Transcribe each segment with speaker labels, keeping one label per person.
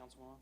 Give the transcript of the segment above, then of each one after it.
Speaker 1: Councilwoman.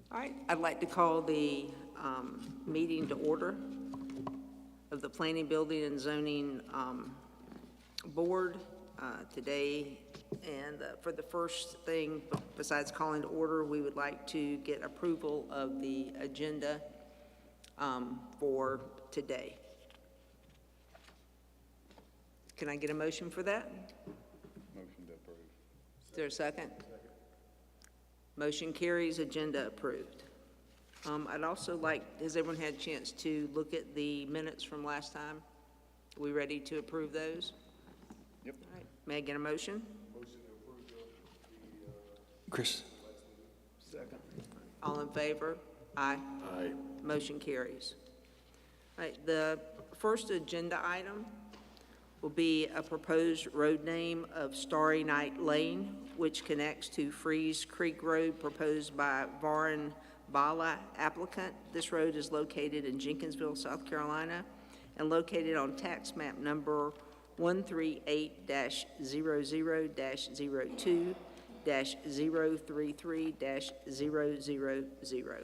Speaker 2: All right, I'd like to call the meeting to order of the Planning, Building, and Zoning Board today. And for the first thing, besides calling to order, we would like to get approval of the agenda for today. Can I get a motion for that?
Speaker 3: Motion to approve.
Speaker 2: Is there a second? Motion carries, agenda approved. I'd also like, has everyone had a chance to look at the minutes from last time? Are we ready to approve those?
Speaker 3: Yep.
Speaker 2: All right, may I get a motion?
Speaker 3: Motion to approve the
Speaker 1: Chris.
Speaker 3: second.
Speaker 2: All in favor? Aye.
Speaker 3: Aye.
Speaker 2: Motion carries. All right, the first agenda item will be a proposed road name of Starry Night Lane, which connects to Freeze Creek Road, proposed by Varan Bala applicant. This road is located in Jenkinsville, South Carolina, and located on tax map number 138-00-02-033-000.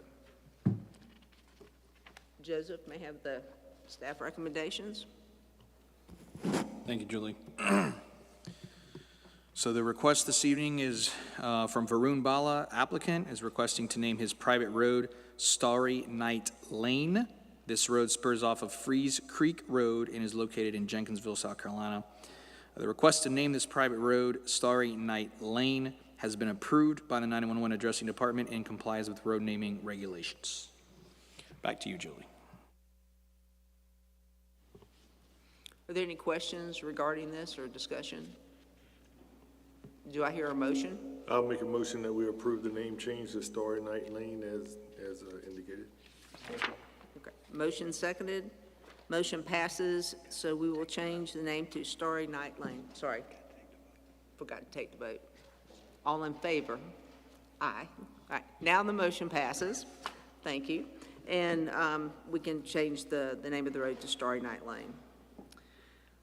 Speaker 2: Joseph, may I have the staff recommendations?
Speaker 1: Thank you, Julie. So the request this evening is from Varun Bala, applicant, is requesting to name his private road Starry Night Lane. This road spurs off of Freeze Creek Road and is located in Jenkinsville, South Carolina. The request to name this private road Starry Night Lane has been approved by the 911 Addressing Department and complies with road naming regulations. Back to you, Julie.
Speaker 2: Are there any questions regarding this or discussion? Do I hear a motion?
Speaker 4: I'll make a motion that we approve the name change to Starry Night Lane as indicated.
Speaker 2: Okay. Motion seconded. Motion passes, so we will change the name to Starry Night Lane. Sorry, forgot to take the vote. All in favor? Aye. All right, now the motion passes. Thank you. And we can change the name of the road to Starry Night Lane.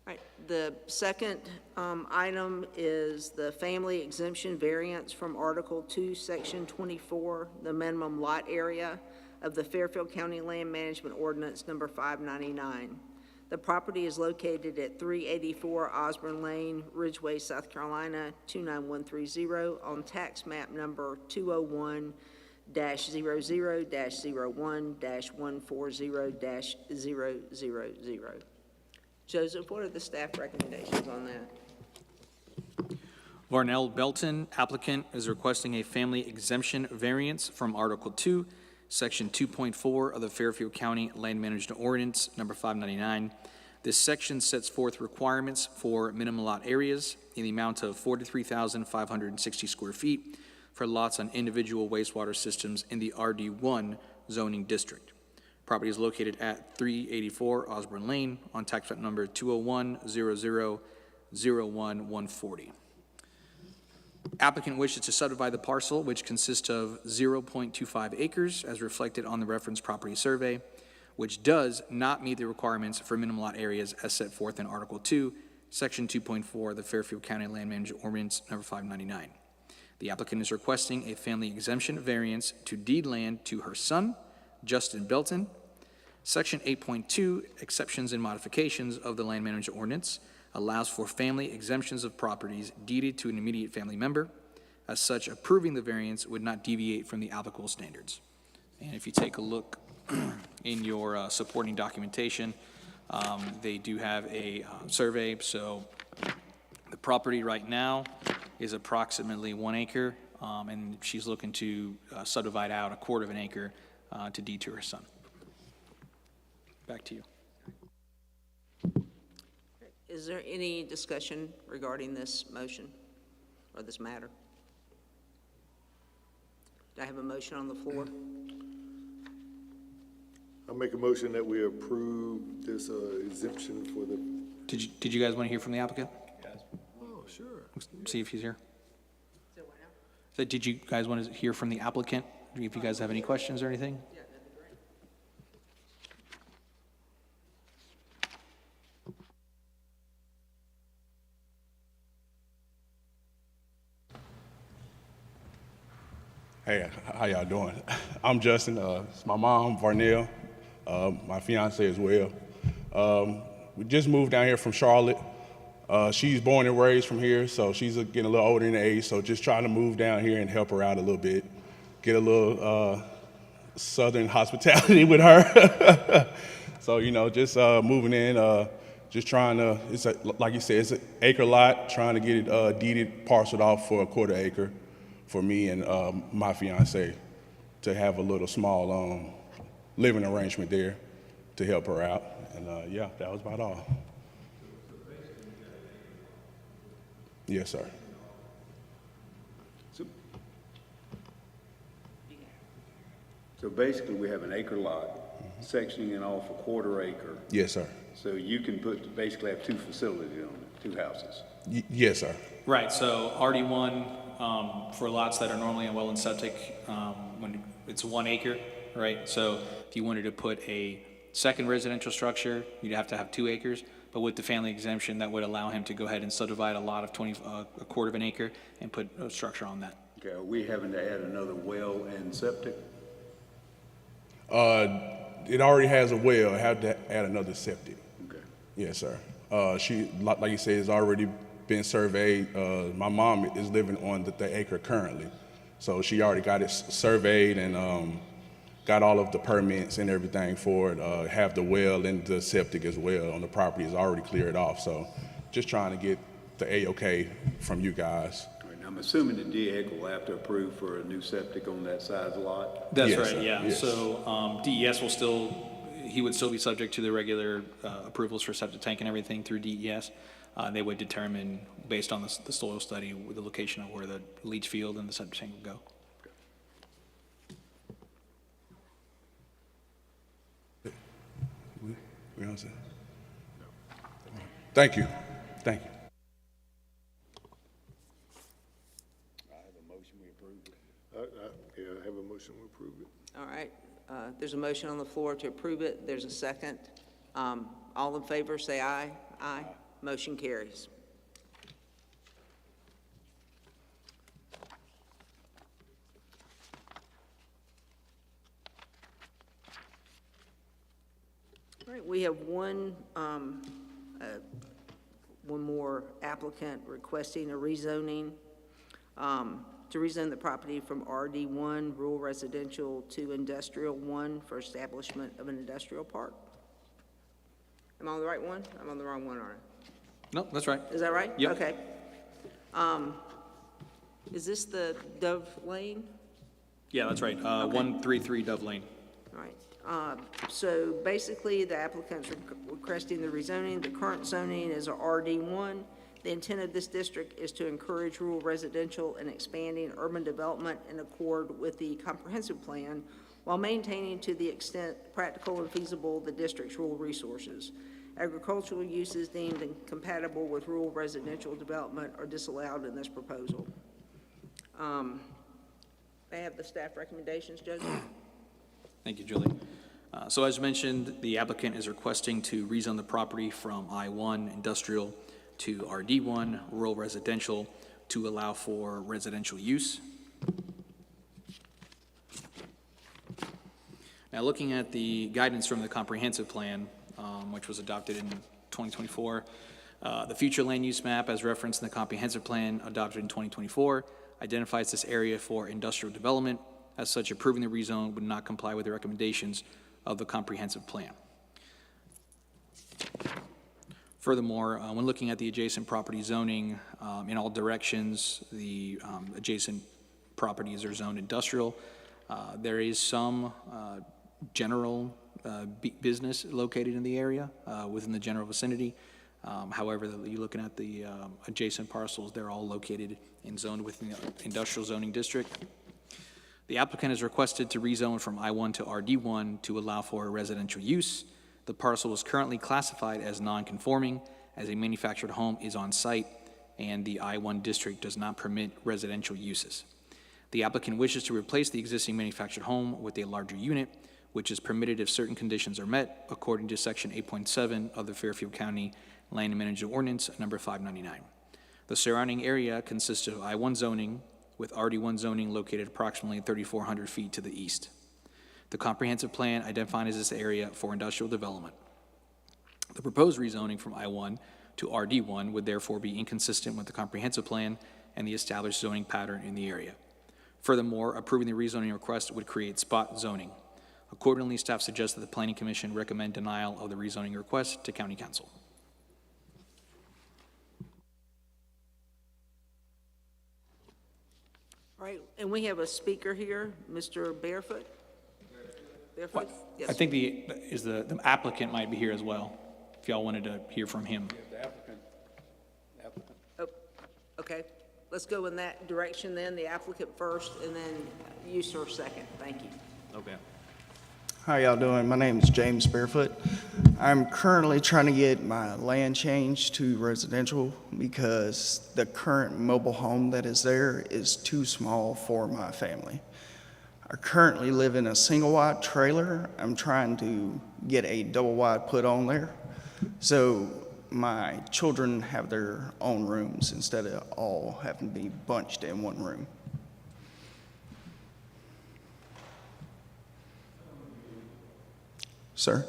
Speaker 2: All right, the second item is the family exemption variance from Article 2, Section 24, the minimum lot area of the Fairfield County Land Management Ordinance number 599. The property is located at 384 Osborne Lane, Ridgeway, South Carolina, 29130 on tax map number 201-00-01-140-000. Joseph, what are the staff recommendations on that?
Speaker 1: Varnell Belton, applicant, is requesting a family exemption variance from Article 2, Section 2.4 of the Fairfield County Land Management Ordinance, number 599. This section sets forth requirements for minimum lot areas in the amount of 43,560 square feet for lots on individual wastewater systems in the RD1 zoning district. Property is located at 384 Osborne Lane on tax map number 201-0001-140. Applicant wishes to subdivide the parcel, which consists of 0.25 acres as reflected on the reference property survey, which does not meet the requirements for minimum lot areas as set forth in Article 2, Section 2.4 of the Fairfield County Land Management Ordinance number 599. The applicant is requesting a family exemption variance to deed land to her son, Justin Belton. Section 8.2, exceptions and modifications of the Land Management Ordinance, allows for family exemptions of properties deeded to an immediate family member. As such, approving the variance would not deviate from the applicable standards. And if you take a look in your supporting documentation, they do have a survey. So the property right now is approximately 1 acre, and she's looking to subdivide out 1/4 of an acre to deed to her son. Back to you.
Speaker 2: Is there any discussion regarding this motion or this matter? Do I have a motion on the floor?
Speaker 4: I make a motion that we approve this exemption for the,
Speaker 1: Did you guys want to hear from the applicant?
Speaker 4: oh, sure.
Speaker 1: See if he's here. So did you guys want to hear from the applicant? If you guys have any questions or anything?
Speaker 5: Hey, how y'all doing? I'm Justin. It's my mom, Varnell, my fiance as well. We just moved down here from Charlotte. She's born and raised from here, so she's getting a little older in age, so just trying to move down here and help her out a little bit, get a little southern hospitality with her. So, you know, just moving in, just trying to, like you said, it's an acre lot, trying to get it deeded, parceled off for 1/4 acre for me and my fiance to have a little small living arrangement there to help her out. And yeah, that was about all. Yes, sir.
Speaker 3: So basically, we have an acre lot, sectioning it off 1/4 acre.
Speaker 5: Yes, sir.
Speaker 3: So you can basically have 2 facilities on it, 2 houses.
Speaker 5: Yes, sir.
Speaker 1: Right, so RD1, for lots that are normally on well and septic, when it's 1 acre, right? So if you wanted to put a second residential structure, you'd have to have 2 acres. But with the family exemption, that would allow him to go ahead and subdivide a lot of 1/4 of an acre and put a structure on that.
Speaker 3: Okay, are we having to add another well and septic?
Speaker 5: It already has a well. I have to add another septic.
Speaker 3: Okay.
Speaker 5: Yes, sir. She, like you said, has already been surveyed. My mom is living on the acre currently. So she already got it surveyed and got all of the permits and everything for it. Have the well and the septic as well on the property is already cleared off. So just trying to get the A-OK from you guys.
Speaker 3: All right, now I'm assuming the DEC will have to approve for a new septic on that size lot?
Speaker 1: That's
Speaker 5: Yes,
Speaker 1: right,
Speaker 5: sir.
Speaker 1: yeah.
Speaker 5: Yes.
Speaker 1: So DES he would still be subject to the regular approvals for septic tank and everything through DES. They would determine, based on the soil study, the location of where the leach field and the septic tank would go.
Speaker 5: We all set? Thank you. Thank you.
Speaker 3: I have a motion, we approve it.
Speaker 4: Yeah, I have a motion to approve it.
Speaker 2: All right, there's a motion on the floor to approve it. There's a second. All in favor, say aye. Aye. Motion carries. All right, we have one more applicant requesting a rezoning to rezone the property from RD1, rural residential, to industrial 1 for establishment of an industrial park. Am I on the right one? I'm on the wrong one, aren't I?
Speaker 1: No, that's right.
Speaker 2: Is that right?
Speaker 1: Yep.
Speaker 2: Okay. Is this the Dove Lane?
Speaker 1: Yeah, that's right, 133 Dove Lane.
Speaker 2: All right. So basically, the applicant's requesting the rezoning. The current zoning is a RD1. The intent of this district is to encourage rural residential and expanding urban development in accord with the comprehensive plan while maintaining to the extent practical and feasible the district's rural resources. Agricultural uses deemed incompatible with rural residential development are disallowed in this proposal. May I have the staff recommendations, Judge?
Speaker 1: Thank you, Julie. So as mentioned, the applicant is requesting to rezone the property from I-1 industrial to RD1 rural residential to allow for residential use. Now, looking at the guidance from the comprehensive plan, which was adopted in 2024, the future land use map, as referenced in the comprehensive plan adopted in 2024, identifies this area for industrial development. As such, approving the rezone would not comply with the recommendations of the comprehensive plan. Furthermore, when looking at the adjacent property zoning, in all directions, the adjacent properties are zoned industrial. There is some general business located in the area within the general vicinity. However, you're looking at the adjacent parcels, they're all located and zoned within the industrial zoning district. The applicant is requested to rezone from I-1 to RD1 to allow for residential use. The parcel is currently classified as non-conforming as a manufactured home is on site, and the I-1 district does not permit residential uses. The applicant wishes to replace the existing manufactured home with a larger unit, which is permitted if certain conditions are met, according to Section 8.7 of the Fairfield County Land Management Ordinance, number 599. The surrounding area consists of I-1 zoning, with RD1 zoning located approximately 3,400 feet to the east. The comprehensive plan identifies this area for industrial development. The proposed rezoning from I-1 to RD1 would therefore be inconsistent with the comprehensive plan and the established zoning pattern in the area. Furthermore, approving the rezoning request would create spot zoning. Accordingly, staff suggests that the Planning Commission recommend denial of the rezoning request to County Council.
Speaker 2: All right, and we have a speaker here, Mr. Barefoot. Barefoot? Yes.
Speaker 1: I think the applicant might be here as well, if y'all wanted to hear from him.
Speaker 3: The applicant.
Speaker 2: Oh, okay, let's go in that direction then, the applicant first, and then you, sir, second. Thank you.
Speaker 1: Okay.
Speaker 6: How y'all doing? My name is James Barefoot. I'm currently trying to get my land changed to residential because the current mobile home that is there is too small for my family. I currently live in a single wide trailer. I'm trying to get a double wide put on there. So my children have their own rooms instead of all having to be bunched in one room. Sir?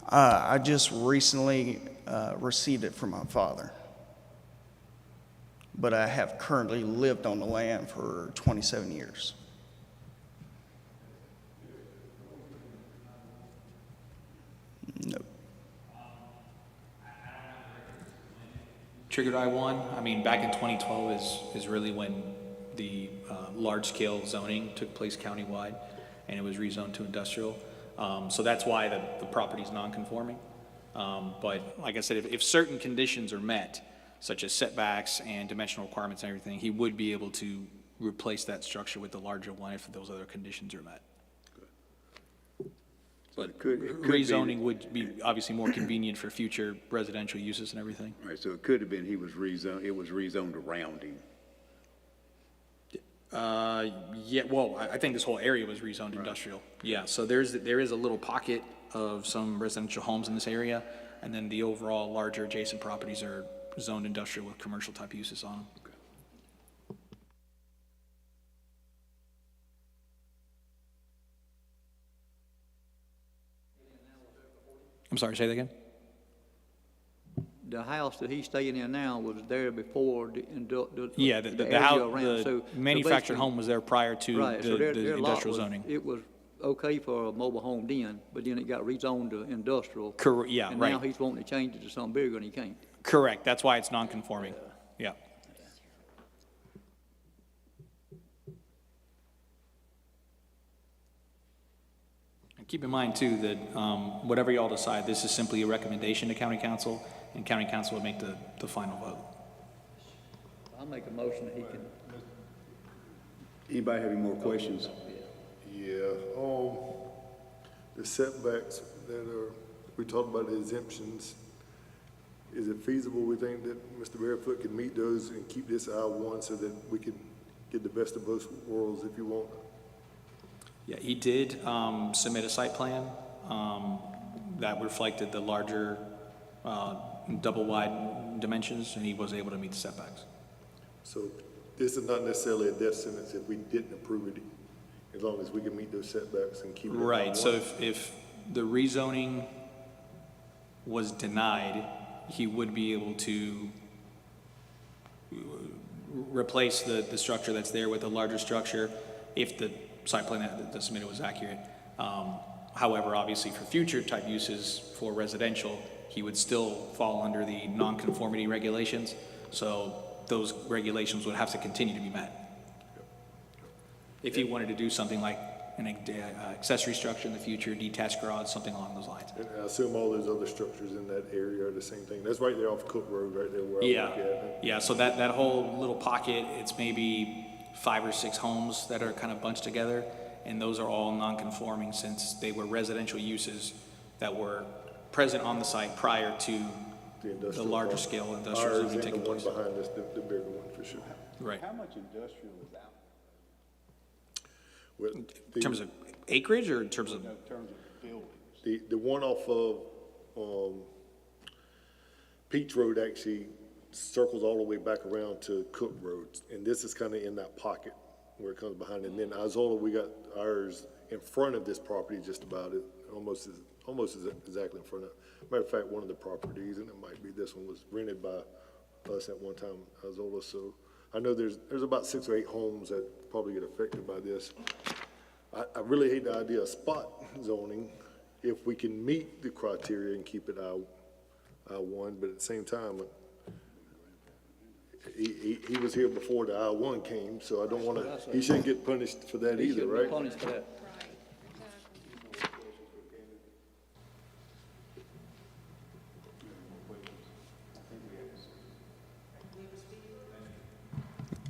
Speaker 6: I just recently received it from my father. But I have currently lived on the land for 27 years. No.
Speaker 1: Triggered I-1, I mean, back in 2012 is really when the large-scale zoning took place countywide, and it was rezoned to industrial. So that's why the property is non-conforming. But like I said, if certain conditions are met, such as setbacks and dimensional requirements and everything, he would be able to replace that structure with the larger one if those other conditions are met. But
Speaker 3: it could be-
Speaker 1: rezoning would be obviously more convenient for future residential uses and everything.
Speaker 3: Right, so it could have been it was rezoned around him.
Speaker 1: Yeah, well, I think this whole area was rezoned industrial. Yeah, so there is a little pocket of some residential homes in this area, and then the overall larger adjacent properties are zoned industrial with commercial type uses on them. I'm sorry, say that again?
Speaker 7: The house that he's staying in now was there before the
Speaker 1: Yeah, the
Speaker 7: area
Speaker 1: house,
Speaker 7: around.
Speaker 1: the
Speaker 7: So
Speaker 1: manufactured
Speaker 7: basically-
Speaker 1: home was there prior to
Speaker 7: Right, so their
Speaker 1: the
Speaker 7: lot
Speaker 1: industrial
Speaker 7: was-
Speaker 1: zoning.
Speaker 7: It was okay for a mobile home then, but then it got rezoned to industrial.
Speaker 1: Yeah,
Speaker 7: And
Speaker 1: right.
Speaker 7: now he's wanting to change it to something bigger and he can't.
Speaker 1: Correct, that's why it's non-conforming. Yeah. Keep in mind too that whatever y'all decide, this is simply a recommendation to county council, and county council would make the final vote.
Speaker 7: I'll make a motion that he can.
Speaker 3: Anybody have any more questions?
Speaker 4: Yeah, the setbacks that are, we talked about the exemptions. Is it feasible, we think, that Mr. Barefoot can meet those and keep this I-1 so that we can get the best of both worlds, if you want?
Speaker 1: Yeah, he did submit a site plan that reflected the larger double wide dimensions, and he was able to meet the setbacks.
Speaker 4: So this is not necessarily a death sentence if we didn't approve it, as long as we can meet those setbacks and keep it.
Speaker 1: Right, so if the rezoning was denied, he would be able to replace the structure that's there with a larger structure if the site plan that submitted was accurate. However, obviously for future type uses for residential, he would still fall under the nonconformity regulations. So those regulations would have to continue to be met. If he wanted to do something like an accessory structure in the future, detached garage, something along those lines.
Speaker 4: And I assume all those other structures in that area are the same thing. That's right there off Cook Road, right there where I
Speaker 1: Yeah,
Speaker 4: look at it.
Speaker 1: yeah, so that whole little pocket, it's maybe 5 or 6 homes that are kind of bunched together, and those are all non-conforming since they were residential uses that were present on the site prior to the
Speaker 4: industrial
Speaker 1: larger
Speaker 4: park.
Speaker 1: scale industrial
Speaker 4: Ours
Speaker 1: zoning
Speaker 4: and
Speaker 1: taking
Speaker 4: the one
Speaker 1: place.
Speaker 4: behind us, the bigger one for sure.
Speaker 1: Right.
Speaker 3: How much industrial is out
Speaker 4: Well,
Speaker 1: In terms of acreage or in terms of,
Speaker 3: in terms of buildings?
Speaker 4: the one off of, Peach Road actually circles all the way back around to Cook Road. And this is kind of in that pocket where it comes behind. And then Isola, we got ours in front of this property, just about it, almost exactly in front of. Matter of fact, one of the properties, and it might be this one, was rented by us at one time, Isola. So I know there's about 6 or 8 homes that probably get affected by this. I really hate the idea of spot zoning if we can meet the criteria and keep it I-1, but at the same time, he was here before the I-1 came, so I don't want to, he shouldn't get punished for that
Speaker 7: He
Speaker 4: either,
Speaker 7: shouldn't be
Speaker 4: right?
Speaker 7: punished for that.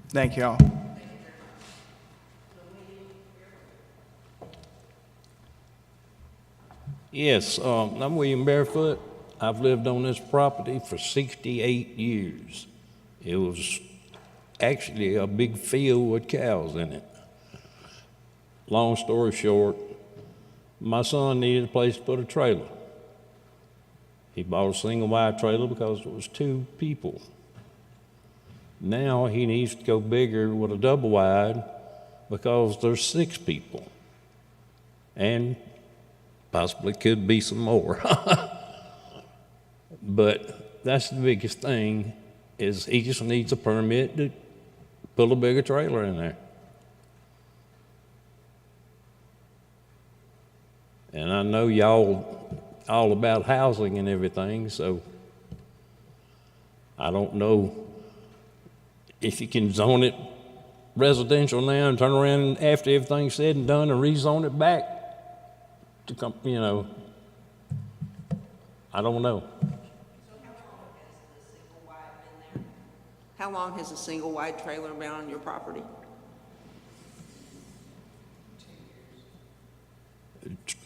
Speaker 6: Thank y'all.
Speaker 8: Yes, I'm William Barefoot. I've lived on this property for 68 years. It was actually a big field with cows in it. Long story short, my son needed a place to put a trailer. He bought a single wide trailer because it was 2 people. Now he needs to go bigger with a double wide because there's 6 people. And possibly could be some more. But that's the biggest thing, is he just needs a permit to put a bigger trailer in there. And I know y'all all about housing and everything, so I don't know if you can zone it residential now and turn around after everything's said and done and rezone it back to come, you know. I don't know.
Speaker 2: How long has a single wide trailer been on your property?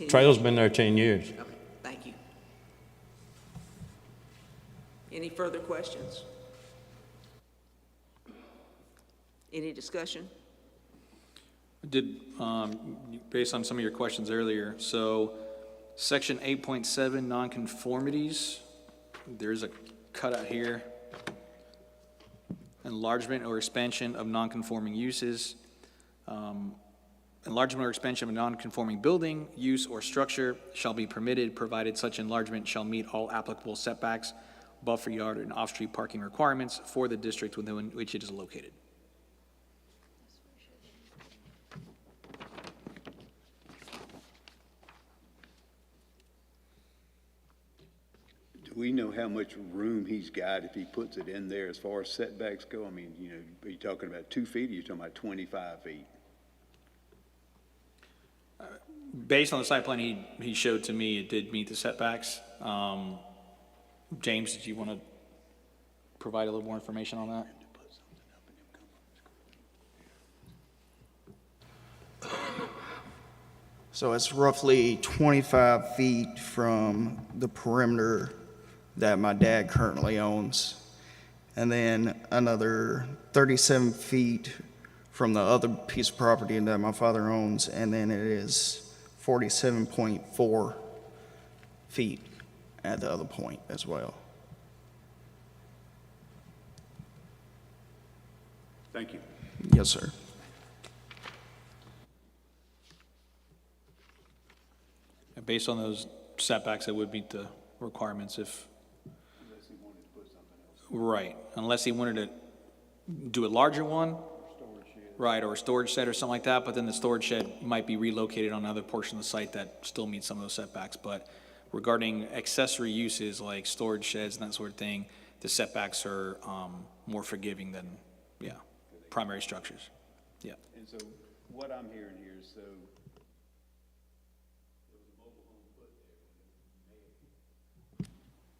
Speaker 8: Trailer's been there 10 years.
Speaker 2: Okay, thank you. Any further questions? Any discussion?
Speaker 1: did, based on some of your questions earlier, so section 8.7 nonconformities, there's a cutout here. Enlargement or expansion of nonconforming uses. Enlargement or expansion of a nonconforming building, use, or structure shall be permitted, provided such enlargement shall meet all applicable setbacks, buffer yard, and off-street parking requirements for the district within which it is located.
Speaker 3: Do we know how much room he's got if he puts it in there as far as setbacks go? I mean, you know, are you talking about 2 feet or are you talking about 25 feet?
Speaker 1: Based on the site plan he showed to me, it did meet the setbacks. James, did you want to provide a little more information on that?
Speaker 6: So it's roughly 25 feet from the perimeter that my dad currently owns, and then another 37 feet from the other piece of property that my father owns, and then it is 47.4 feet at the other point as well.
Speaker 3: Thank you.
Speaker 6: Yes, sir.
Speaker 1: And based on those setbacks, it would meet the requirements if. Right, unless he wanted to do a larger one. Right, or a storage shed or something like that, but then the storage shed might be relocated on another portion of the site that still meets some of those setbacks. But regarding accessory uses like storage sheds and that sort of thing, the setbacks are more forgiving than, primary structures. Yeah.
Speaker 3: And so what I'm hearing here is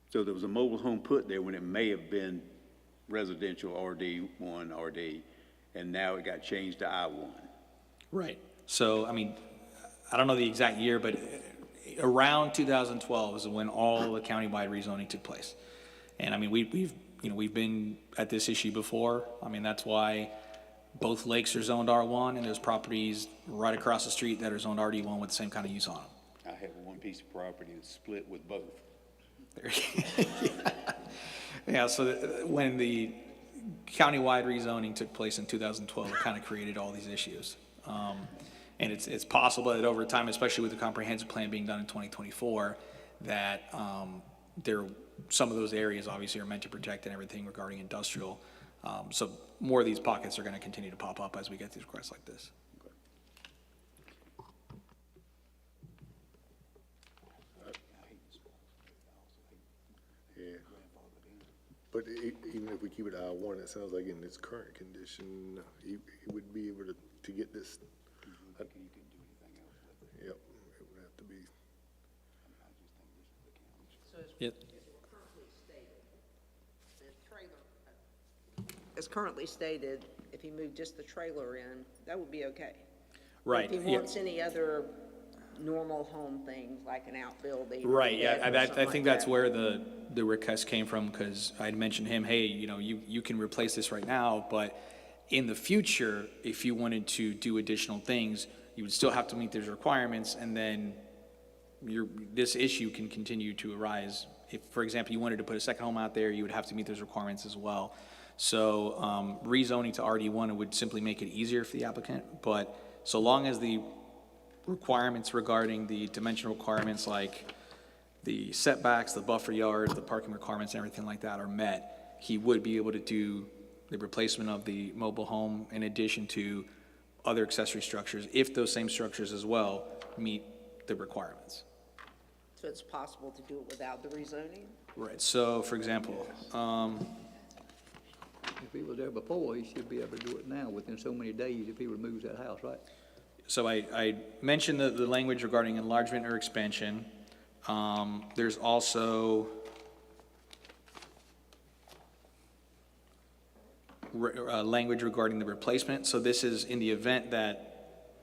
Speaker 3: so there was a mobile home put there when it may have been residential RD1, RD, and now it got changed to I1.
Speaker 1: Right. So, I mean, I don't know the exact year, but around 2012 is when all the countywide rezoning took place. And I mean, we've been at this issue before. I mean, that's why both lakes are zoned R1, and there's properties right across the street that are zoned RD1 with the same kind of use on them.
Speaker 3: I have one piece of property that's split with both.
Speaker 1: Yeah, so when the countywide rezoning took place in 2012, it kind of created all these issues. And it's possible that over time, especially with the comprehensive plan being done in 2024, that some of those areas obviously are meant to protect and everything regarding industrial. So more of these pockets are going to continue to pop up as we get these requests like this.
Speaker 4: Yeah. But even if we keep it I1, it sounds like in its current condition, he would be able to get this. Yep, it would have to be.
Speaker 1: Yep.
Speaker 2: As currently stated, if he moved just the trailer in, that would be okay.
Speaker 1: Right.
Speaker 2: If he
Speaker 1: Yeah.
Speaker 2: wants any other normal home things, like an outbuilding. or
Speaker 1: Right,
Speaker 2: a
Speaker 1: yeah,
Speaker 2: deck or
Speaker 1: I
Speaker 2: something
Speaker 1: think
Speaker 2: like
Speaker 1: that's
Speaker 2: that.
Speaker 1: where the request came from, because I'd mentioned him, hey, you can replace this right now, but in the future, if you wanted to do additional things, you would still have to meet those requirements, and then this issue can continue to arise. If, for example, you wanted to put a second home out there, you would have to meet those requirements as well. So rezoning to RD1 would simply make it easier for the applicant, but so long as the requirements regarding the dimensional requirements like the setbacks, the buffer yards, the parking requirements, and everything like that are met, he would be able to do the replacement of the mobile home in addition to other accessory structures, if those same structures as well meet the requirements.
Speaker 2: So it's possible to do it without the rezoning?
Speaker 1: Right, so for example,
Speaker 7: If he was there before, he should be able to do it now within so many days if he removes that house, right?
Speaker 1: so I mentioned the language regarding enlargement or expansion. There's also language regarding the replacement. So this is in the event that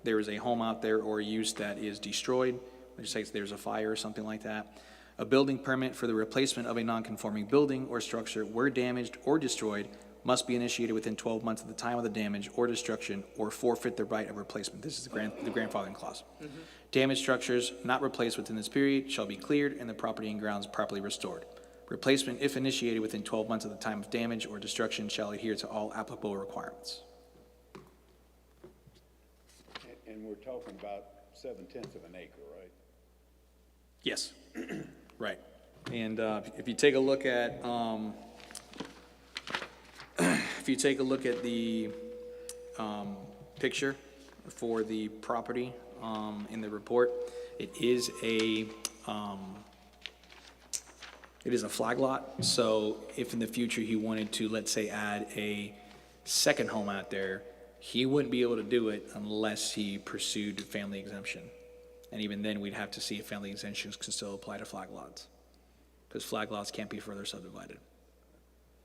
Speaker 1: there is a home out there or use that is destroyed, let's say there's a fire or something like that. A building permit for the replacement of a non-conforming building or structure where damaged or destroyed must be initiated within 12 months of the time of the damage or destruction, or forfeit the right of replacement. This is the grandfathering clause. Damaged structures not replaced within this period shall be cleared and the property and grounds properly restored. Replacement, if initiated within 12 months of the time of damage or destruction, shall adhere to all applicable requirements.
Speaker 3: And we're talking about 7/10 of an acre, right?
Speaker 1: Yes, right. And if you take a look at, the picture for the property in the report, it is a flag lot. So if in the future he wanted to, let's say, add a second home out there, he wouldn't be able to do it unless he pursued family exemption. And even then, we'd have to see if family exemptions can still apply to flag lots, because flag lots can't be further subdivided.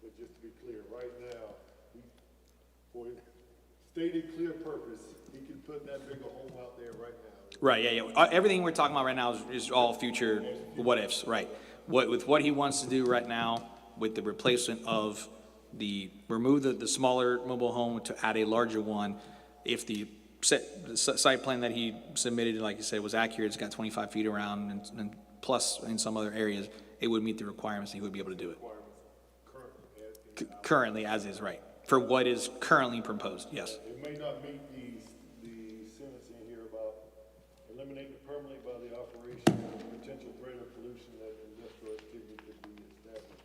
Speaker 4: But just to be clear, right now, for stated clear purpose, he can put that bigger home out there right now.
Speaker 1: Right, yeah. Everything we're talking about right now is all future what ifs, right? With what he wants to do right now, with the replacement of remove the smaller mobile home to add a larger one, if the site plan that he submitted, like you said, was accurate, it's got 25 feet around and plus in some other areas, it would meet the requirements, and he would be able to do it. Currently, as is, right. For what is currently proposed, yes.
Speaker 4: It may not meet the sentence in here about eliminating permanently by the operation of potential threat of pollution that industrial activity could be established.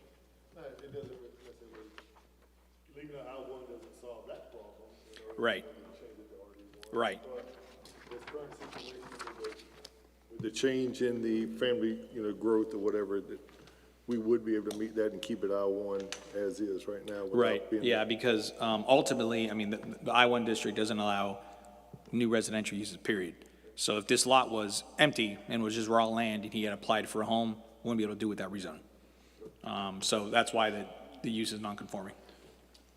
Speaker 4: No, it doesn't necessarily, leaving it out one doesn't solve that problem.
Speaker 1: Right.
Speaker 4: Change it to RD1.
Speaker 1: Right.
Speaker 4: But this current situation with the change in the family, growth or whatever, that we would be able to meet that and keep it I-1 as is right now. without
Speaker 1: Right,
Speaker 4: being-
Speaker 1: yeah, because ultimately, I mean, the I-1 district doesn't allow new residential uses, period. So if this lot was empty and was just raw land and he had applied for a home, we wouldn't be able to do with that rezone. So that's why the use is non-conforming.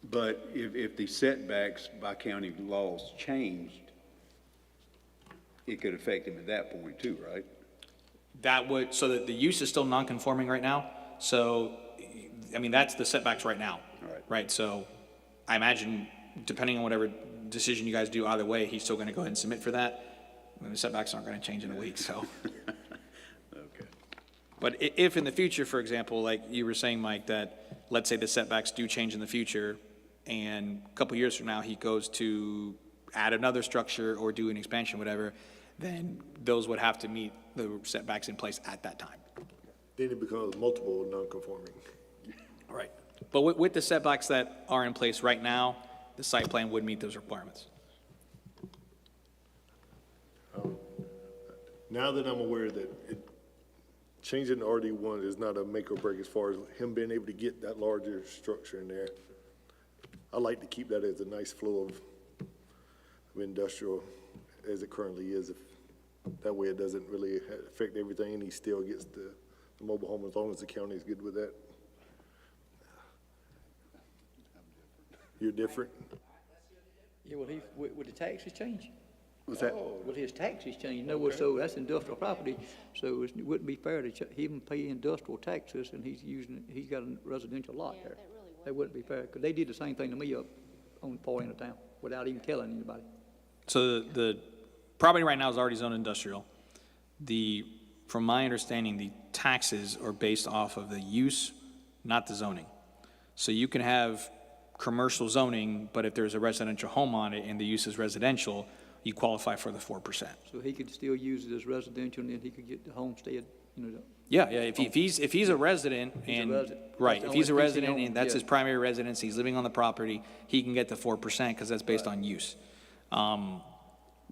Speaker 3: But if the setbacks by county laws changed, it could affect him at that point too, right?
Speaker 1: So that the use is still non-conforming right now, so, I mean, that's the setbacks right now.
Speaker 3: All right.
Speaker 1: Right, so I imagine, depending on whatever decision you guys do either way, he's still gonna go ahead and submit for that. I mean, the setbacks aren't gonna change in a week, so.
Speaker 3: Okay.
Speaker 1: But if in the future, for example, like you were saying, Mike, that let's say the setbacks do change in the future, and a couple years from now, he goes to add another structure or do an expansion, whatever, then those would have to meet the setbacks in place at that time.
Speaker 4: Then it becomes multiple non-conforming.
Speaker 1: Right. But with the setbacks that are in place right now, the site plan would meet those requirements.
Speaker 4: Now that I'm aware that changing the RD1 is not a make or break as far as him being able to get that larger structure in there, I like to keep that as a nice flow of industrial as it currently is. That way it doesn't really affect everything, and he still gets the mobile home as long as the county is good with that. You're different?
Speaker 7: Yeah, well, would the taxes change?
Speaker 3: What's that?
Speaker 7: Will his taxes change? No, so that's industrial property, so it wouldn't be fair to him pay industrial taxes, and he's got a residential lot there. That wouldn't be fair, because they did the same thing to me up on the far end of town, without even telling anybody.
Speaker 1: So the property right now is already zoned industrial. From my understanding, the taxes are based off of the use, not the zoning. So you can have commercial zoning, but if there's a residential home on it and the use is residential, you qualify for the 4%.
Speaker 7: So he could still use it as residential, and then he could get the homestead,
Speaker 1: Yeah, yeah, if he's a resident
Speaker 7: He's a
Speaker 1: and,
Speaker 7: resident.
Speaker 1: right,
Speaker 7: That's
Speaker 1: if
Speaker 7: the
Speaker 1: he's a
Speaker 7: only piece he
Speaker 1: resident
Speaker 7: owns,
Speaker 1: and that's
Speaker 7: yeah.
Speaker 1: his primary residence, he's living on the property, he can get the 4% because that's based on use. I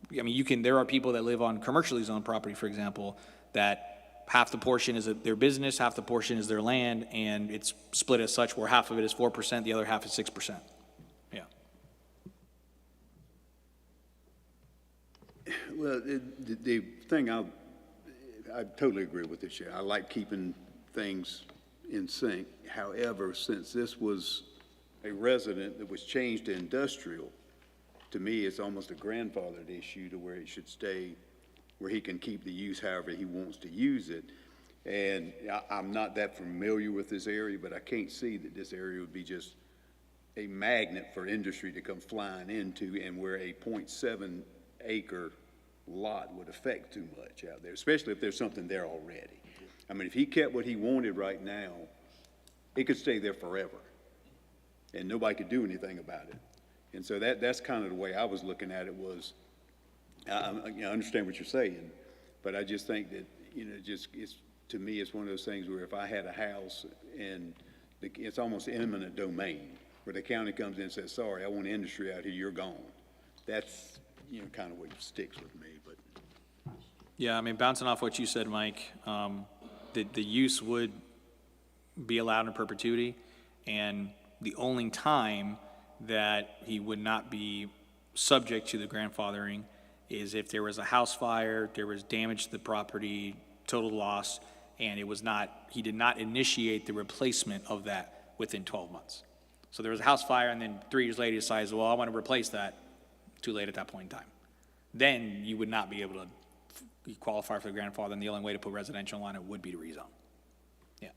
Speaker 1: mean, there are people that live on commercially zoned property, for example, that half the portion is their business, half the portion is their land, and it's split as such where half of it is 4%, the other half is 6%. Yeah.
Speaker 3: Well, the thing I totally agree with this, I like keeping things in sync. However, since this was a resident that was changed to industrial, to me, it's almost a grandfathered issue to where it should stay, where he can keep the use however he wants to use it. And I'm not that familiar with this area, but I can't see that this area would be just a magnet for industry to come flying into, and where a 0.7 acre lot would affect too much out there, especially if there's something there already. I mean, if he kept what he wanted right now, it could stay there forever, and nobody could do anything about it. And so that's kind of the way I was looking at it was, I understand what you're saying, but I just think that, to me, it's one of those things where if I had a house and it's almost eminent domain, where the county comes in and says, sorry, I want industry out here, you're gone. That's, kind of what sticks with me, but.
Speaker 1: Yeah, I mean, bouncing off what you said, Mike, the use would be allowed in perpetuity, and the only time that he would not be subject to the grandfathering is if there was a house fire, there was damage to the property, total loss, and it was not, he did not initiate the replacement of that within 12 months. So there was a house fire, and then 3 years later he decides, well, I want to replace that. Too late at that point in time. Then you would not be able to qualify for the grandfather, and the only way to put residential on it would be to rezone. Yeah.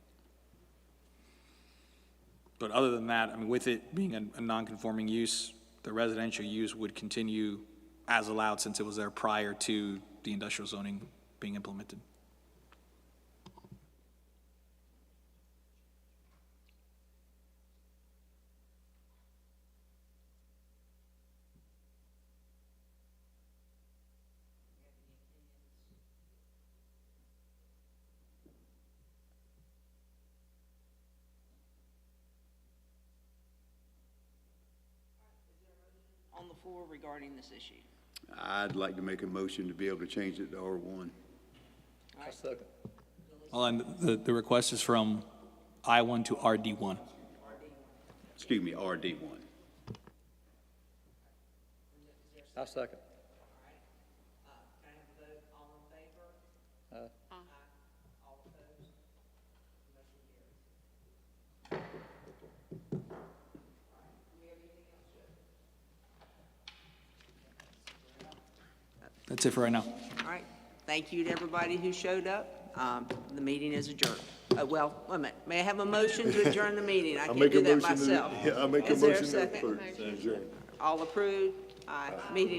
Speaker 1: But other than that, I mean, with it being a non-conforming use, the residential use would continue as allowed since it was there prior to the industrial zoning being implemented.
Speaker 2: On the floor regarding this issue.
Speaker 3: I'd like to make a motion to be able to change it to R1.
Speaker 7: I second.
Speaker 1: Well, and the request is from I1 to RD1.
Speaker 3: Excuse me, RD1.
Speaker 7: I second.
Speaker 2: Can I have a vote? All in favor? All opposed? Motion carries. Do we have anything else, Joe?
Speaker 1: That's it for right now.
Speaker 2: All right. Thank you to everybody who showed up. The meeting is adjourned. Well, wait a minute. May I have a motion to adjourn the meeting? I
Speaker 4: I'll
Speaker 2: can't
Speaker 4: make
Speaker 2: do
Speaker 4: a
Speaker 2: that
Speaker 4: motion to-
Speaker 2: myself.
Speaker 4: Yeah, I make a
Speaker 2: Is there
Speaker 4: motion to
Speaker 2: second?
Speaker 4: adjourn.
Speaker 2: All approved? Aye. Meeting